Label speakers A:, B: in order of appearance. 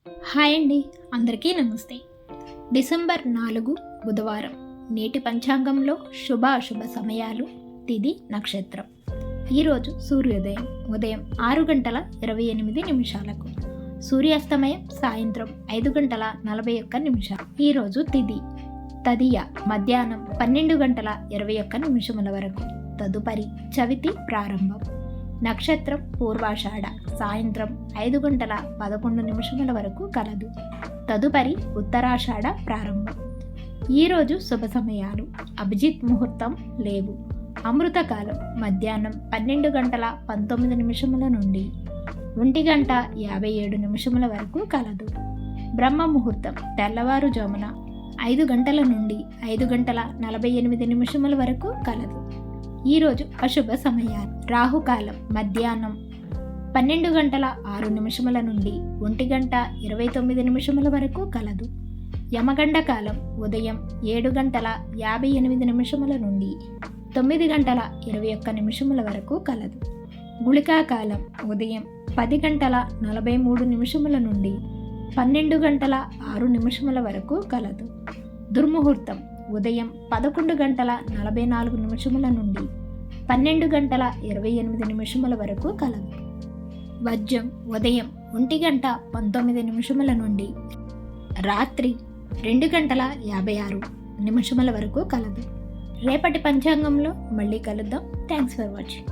A: Hi అండి, అందరికీ నమస్తే. డిసెంబర్ 4 బుధవారం. నేటి పంచాంగంలో శుభ అశుభ సమయాలు, తిథి, నక్షత్రం. ఈరోజు సూర్యోదయం ఉదయం 6:28 సూర్యాస్తమయం సాయంత్రం 5:41. ఈరోజు తిథి తదియ మధ్యాహ్నం 12:21 వరకు. తదుపరి చవితి ప్రారంభం. నక్షత్రం పూర్వాషాఢ సాయంత్రం 5:11 వరకు కలదు. తదుపరి ఉత్తరాషాఢ ప్రారంభం. ఈరోజు శుభ సమయాలు: అభిజిత్ ముహూర్తం లేవు. అమృతకాలం మధ్యాహ్నం 12:19 నుండి 1:57 వరకు కలదు. బ్రహ్మ ముహూర్తం తెల్లవారుజామున 5 గంటల నుండి 5:48 వరకు కలదు. ఈరోజు అశుభ సమయాలు: రాహుకాలం మధ్యాహ్నం 12:06 నుండి 1:29 వరకు కలదు. యమగండ కాలం ఉదయం 7:58 నుండి 9:21 వరకు కలదు. గుళికా కాలం ఉదయం 10:43 నుండి 12:06 వరకు కలదు. దుర్ముహూర్తం ఉదయం 11:44 నుండి 12:28 వరకు కలదు. వజ్రం ఉదయం 1:19 నుండి రాత్రి 2:56 వరకు కలదు. రేపటి పంచాంగంలో మళ్ళీ కలుద్దాం. Thanks for watching.